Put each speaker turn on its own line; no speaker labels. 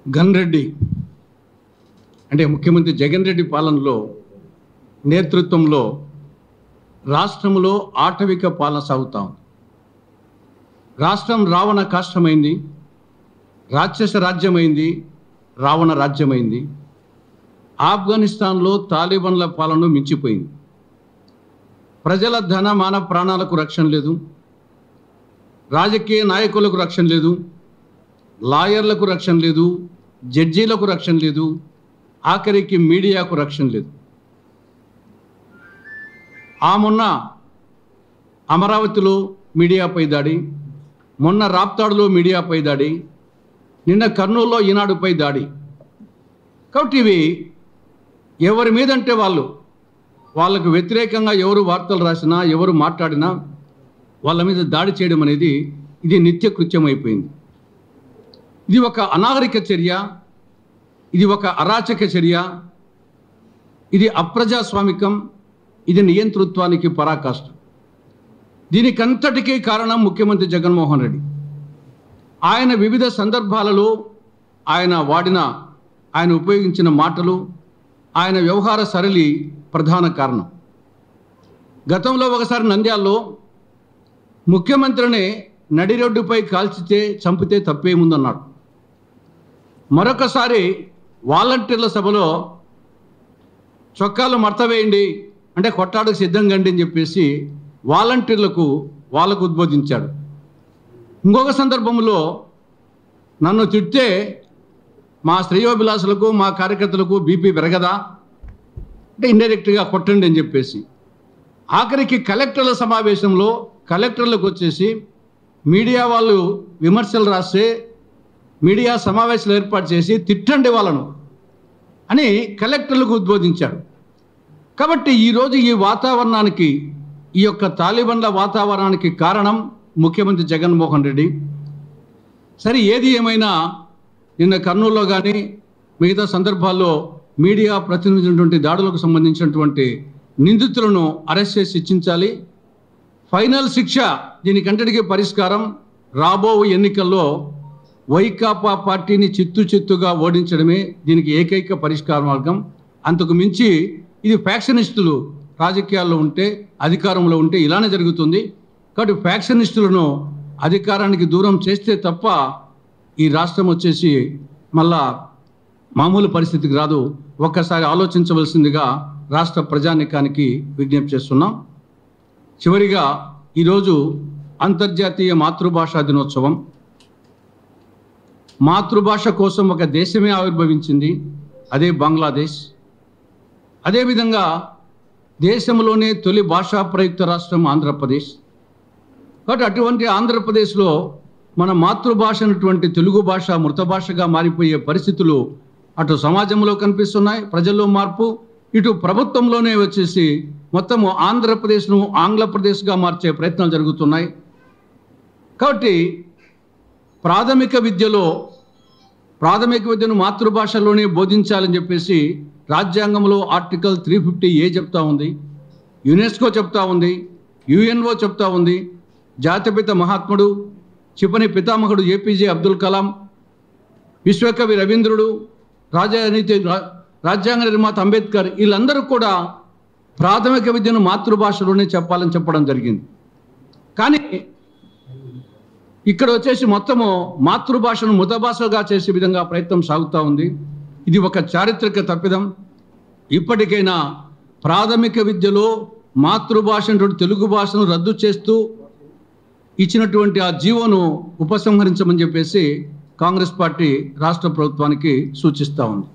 Gun Reddy అంటే ముఖ్యమంత్రి జగన్ రెడ్డి పాలనలో నేతృత్వంలో రాష్ట్రంలో ఆటవిక పాలన సాగుతాం. రాష్ట్రం రావణ కాష్టమైంది, రాక్షస రాజ్యమైంది, రావణ రాజ్యమైంది. ఆఫ్ఘనిస్తాన్లో తాలిబాన్ల పాలన మించిపోయింది. ప్రజల ధన మాన ప్రాణాలకు రక్షణ లేదు, రాజకీయ నాయకులకు రక్షణ లేదు, లాయర్లకు రక్షణ లేదు, జడ్జీలకు రక్షణ లేదు, ఆఖరికి మీడియాకు రక్షణ లేదు. మొన్న అమరావతిలో మీడియాపై దాడి, మొన్న రాప్తాడులో మీడియాపై దాడి, నిన్న కర్నూలులో ఈనాడుపై దాడి. కాబట్టి ఇవి ఎవరి మీదంటే వాళ్ళకు వ్యతిరేకంగా ఎవరు వార్తలు రాసినా, ఎవరు మాట్లాడినా వాళ్ళ మీద దాడి చేయడం అనేది ఇది నిత్యకృత్యం అయిపోయింది. ఇది ఒక అనాగరిక చర్య, ఇది ఒక అరాచక చర్య, ఇది అప్రజాస్వామికం, ఇది నియంతృత్వానికి పరాకాష్ట. దీనికంతటికీ కారణం ముఖ్యమంత్రి జగన్మోహన్ రెడ్డి. ఆయన వివిధ సందర్భాలలో ఆయన ఉపయోగించిన మాటలు, ఆయన వ్యవహార సరళి ప్రధాన కారణం. గతంలో ఒకసారి నంద్యాలలో ముఖ్యమంత్రిని నడిరోడ్డుపై చంపితే తప్పేముందన్నాడు. మరొకసారి వాలంటీర్ల సభలో చొక్కాలు మడతవేయండి అంటే కొట్టాడుకు సిద్ధంగా అని చెప్పేసి వాళ్ళకు ఉద్బోధించాడు. ఇంకొక సందర్భంలో నన్ను తిడితే మా శ్రేయోభిలాసులకు, మా కార్యకర్తలకు బీపీ పెరగదా అంటే ఇండైరెక్ట్గా కొట్టండి అని చెప్పేసి, ఆఖరికి కలెక్టర్ల సమావేశంలో కలెక్టర్లకు వచ్చేసి మీడియా వాళ్ళు విమర్శలు రాస్తే మీడియా సమావేశాలు ఏర్పాటు చేసి తిట్టండి వాళ్ళను అని కలెక్టర్లకు ఉద్బోధించాడు. కాబట్టి ఈరోజు ఈ వాతావరణానికి, ఈ యొక్క తాలిబాన్ల వాతావరణానికి కారణం ముఖ్యమంత్రి జగన్మోహన్ రెడ్డి. సరే, ఏది ఏమైనా నిన్న కర్నూలులో కానీ మిగతా సందర్భాల్లో మీడియా ప్రతినిధించినటువంటి దాడులకు సంబంధించినటువంటి నిందితులను అరెస్ట్ చేసి శిక్షించాలి. ఫైనల్ శిక్ష, దీనికంతటికీ పరిష్కారం రాబో ఎన్నికల్లో వైకాపా పార్టీని చిత్తుగా ఓడించడమే దీనికి ఏకైక పరిష్కార మార్గం. అంతకు మించి ఇది ఫ్యాక్షనిస్టులు రాజకీయాల్లో ఉంటే, అధికారంలో ఉంటే ఇలానే జరుగుతుంది. కాబట్టి ఫ్యాక్షనిస్టులను అధికారానికి దూరం చేస్తే తప్ప ఈ రాష్ట్రం వచ్చేసి మళ్ళా మామూలు పరిస్థితికి రాదు. ఒక్కసారి ఆలోచించవలసిందిగా రాష్ట్ర ప్రజానీకానికి విజ్ఞప్తి చేస్తున్నాం. చివరిగా ఈరోజు అంతర్జాతీయ మాతృభాషా దినోత్సవం. మాతృభాష కోసం ఒక దేశమే ఆవిర్భవించింది, అదే బంగ్లాదేశ్. అదేవిధంగా దేశంలోనే తొలి భాషా ప్రయుక్త రాష్ట్రం ఆంధ్రప్రదేశ్. కాబట్టి అటువంటి ఆంధ్రప్రదేశ్లో మన మాతృభాష అయినటువంటి తెలుగు భాష మృత భాషగా మారిపోయే పరిస్థితులు అటు సమాజంలో కనిపిస్తున్నాయి, ప్రజల్లో మార్పు, ఇటు ప్రభుత్వంలోనే వచ్చేసి మొత్తము ఆంధ్రప్రదేశ్ను ఆంగ్లప్రదేశ్గా మార్చే ప్రయత్నాలు జరుగుతున్నాయి. కాబట్టి ప్రాథమిక విద్యను మాతృభాషలోనే బోధించాలని చెప్పేసి రాజ్యాంగంలో ఆర్టికల్ 350A చెప్తా ఉంది, యునెస్కో చెప్తా ఉంది, యుఎన్ఓ చెప్తా ఉంది. జాతిపిత మహాత్ముడు, క్షిపణి పితామహుడు ఏపీజే అబ్దుల్ కలాం, విశ్వకవి రవీంద్రుడు, రాజ్యాంగ నిర్మాత అంబేద్కర్, వీళ్ళందరూ కూడా ప్రాథమిక విద్యను మాతృభాషలోనే చెప్పాలని చెప్పడం జరిగింది. కానీ ఇక్కడ వచ్చేసి మొత్తము మాతృభాషను మృత భాషగా చేసే విధంగా ప్రయత్నం సాగుతూ ఉంది. ఇది ఒక చారిత్రక తప్పిదం. ఇప్పటికైనా ప్రాథమిక విద్యలో మాతృభాష తెలుగు భాషను రద్దు చేస్తూ ఇచ్చినటువంటి ఆ జీవోను ఉపసంహరించమని చెప్పేసి కాంగ్రెస్ పార్టీ రాష్ట్ర ప్రభుత్వానికి సూచిస్తూ ఉంది.